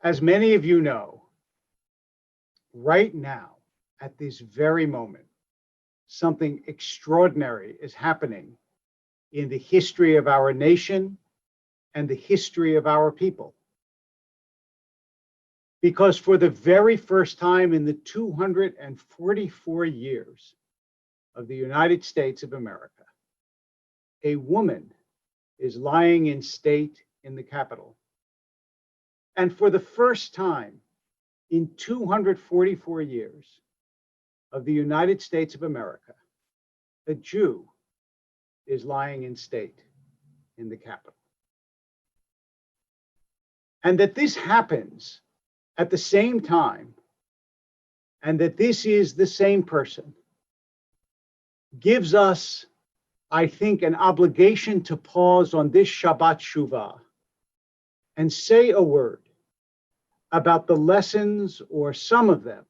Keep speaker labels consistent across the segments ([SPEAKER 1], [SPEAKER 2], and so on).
[SPEAKER 1] As many of you know, right now, at this very moment, something extraordinary is happening in the history of our nation and the history of our people. Because for the very first time in the 244 years of the United States of America, a woman is lying in state in the Capitol. And for the first time in 244 years of the United States of America, a Jew is lying in state in the Capitol. And that this happens at the same time, and that this is the same person, gives us, I think, an obligation to pause on this Shabbat Shuvah and say a word about the lessons, or some of them,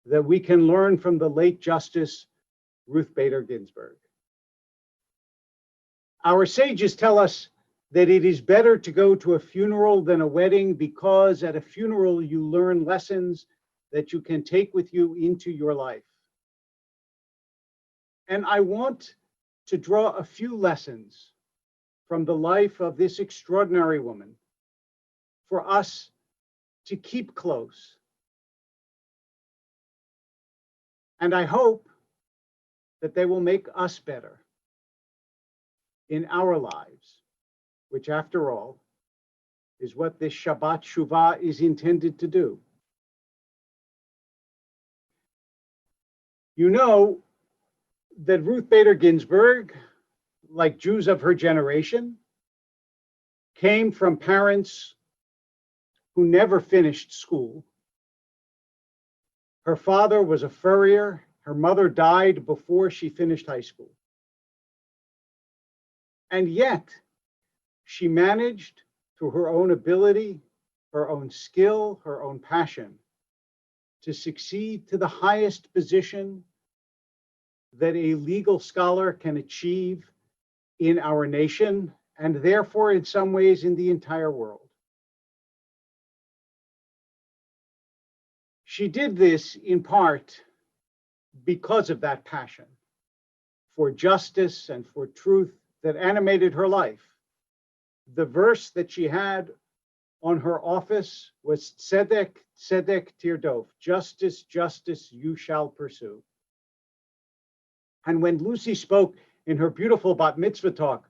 [SPEAKER 1] that we can learn from the late Justice Ruth Bader Ginsburg. Our sages tell us that it is better to go to a funeral than a wedding, because at a funeral you learn lessons that you can take with you into your life. And I want to draw a few lessons from the life of this extraordinary woman for us to keep close. And I hope that they will make us better in our lives, which after all is what this Shabbat Shuvah is intended to do. You know that Ruth Bader Ginsburg, like Jews of her generation, came from parents who never finished school. Her father was a furrier. Her mother died before she finished high school. And yet, she managed, through her own ability, her own skill, her own passion, to succeed to the highest position that a legal scholar can achieve in our nation, and therefore, in some ways, in the entire world. She did this in part because of that passion for justice and for truth that animated her life. The verse that she had on her office was Tzedek, Tzedek Tirdof, justice, justice you shall pursue. And when Lucy spoke in her beautiful bat mitzvah talk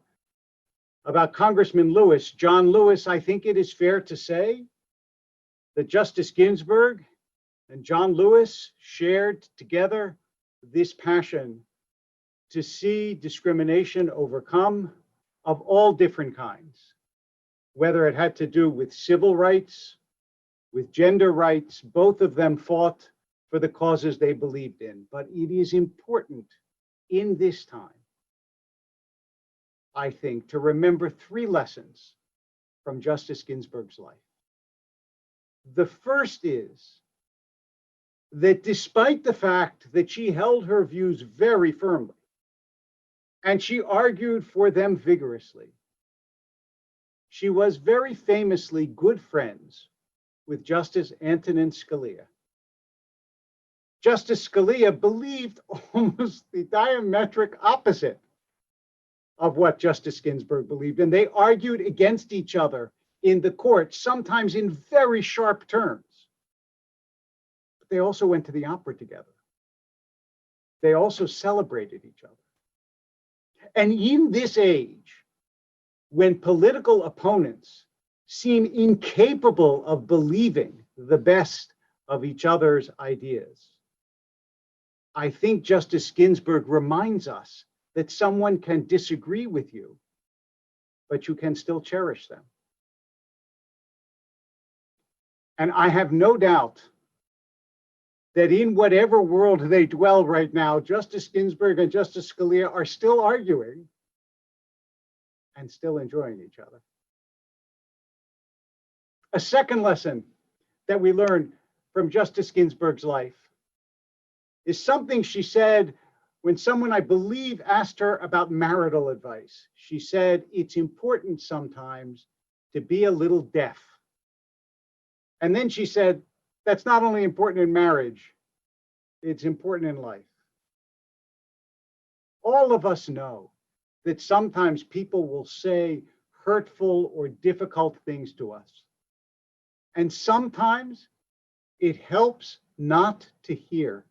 [SPEAKER 1] about Congressman Lewis, John Lewis, I think it is fair to say that Justice Ginsburg and John Lewis shared together this passion to see discrimination overcome of all different kinds, whether it had to do with civil rights, with gender rights. Both of them fought for the causes they believed in. But it is important in this time, I think, to remember three lessons from Justice Ginsburg's life. The first is that despite the fact that she held her views very firmly, and she argued for them vigorously, she was very famously good friends with Justice Antonin Scalia. Justice Scalia believed almost the diametric opposite of what Justice Ginsburg believed, and they argued against each other in the court, sometimes in very sharp terms. But they also went to the opera together. They also celebrated each other. And in this age, when political opponents seem incapable of believing the best of each other's ideas, I think Justice Ginsburg reminds us that someone can disagree with you, but you can still cherish them. And I have no doubt that in whatever world they dwell right now, Justice Ginsburg and Justice Scalia are still arguing and still enjoying each other. A second lesson that we learned from Justice Ginsburg's life is something she said when someone, I believe, asked her about marital advice. She said, it's important sometimes to be a little deaf. And then she said, that's not only important in marriage, it's important in life. All of us know that sometimes people will say hurtful or difficult things to us. And sometimes it helps not to hear.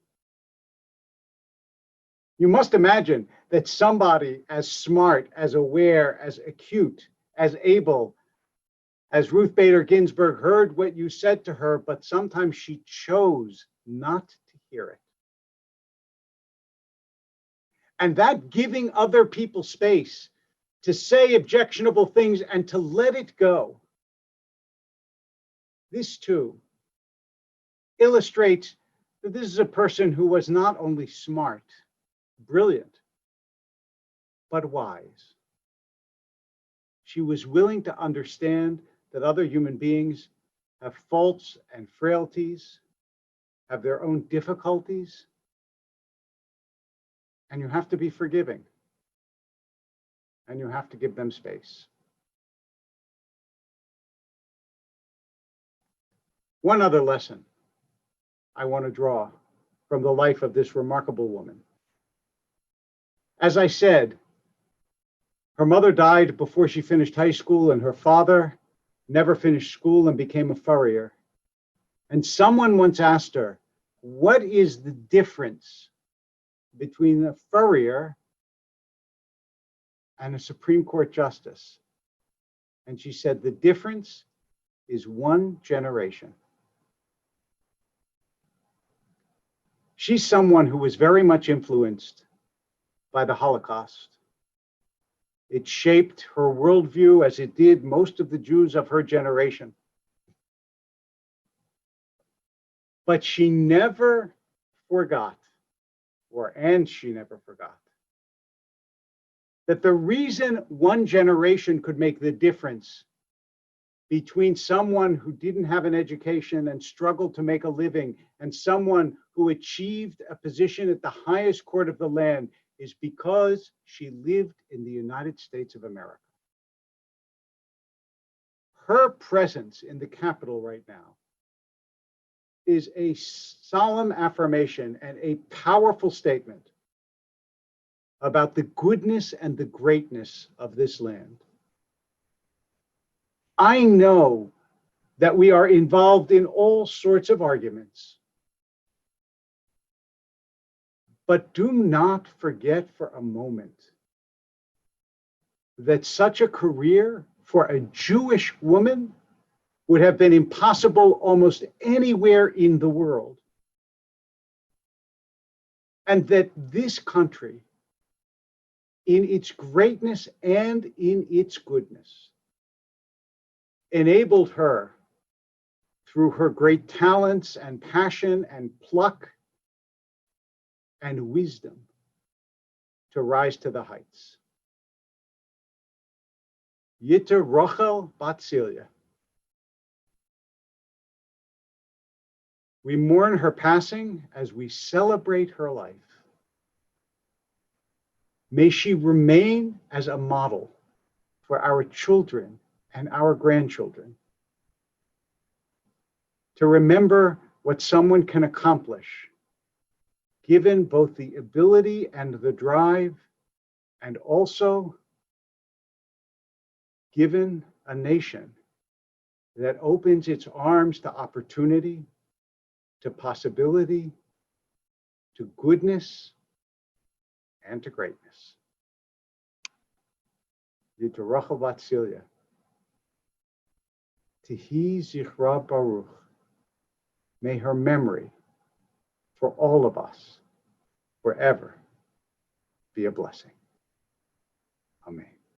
[SPEAKER 1] You must imagine that somebody as smart, as aware, as acute, as able as Ruth Bader Ginsburg heard what you said to her, but sometimes she chose not to hear it. And that giving other people space to say objectionable things and to let it go, this too illustrates that this is a person who was not only smart, brilliant, but wise. She was willing to understand that other human beings have faults and frailties, have their own difficulties, and you have to be forgiving, and you have to give them space. One other lesson I want to draw from the life of this remarkable woman. As I said, her mother died before she finished high school, and her father never finished school and became a furrier. And someone once asked her, what is the difference between a furrier and a Supreme Court justice? And she said, the difference is one generation. She's someone who was very much influenced by the Holocaust. It shaped her worldview as it did most of the Jews of her generation. But she never forgot, she never forgot, that the reason one generation could make the difference between someone who didn't have an education and struggled to make a living and someone who achieved a position at the highest court of the land is because she lived in the United States of America. Her presence in the Capitol right now is a solemn affirmation and a powerful statement about the goodness and the greatness of this land. I know that we are involved in all sorts of arguments, but do not forget for a moment that such a career for a Jewish woman would have been impossible almost anywhere in the world. And that this country, in its greatness and in its goodness, enabled her, through her great talents and passion and pluck and wisdom, to rise to the heights. Yitter Rochel Bat Celia. We mourn her passing as we celebrate her life. May she remain as a model for our children and our grandchildren, to remember what someone can accomplish, given both the ability and the drive, and also given a nation that opens its arms to opportunity, to possibility, to goodness, and to greatness. Yitorachel Bat Celia. Tehi Zichra Baruch. May her memory for all of us forever be a blessing. Amen.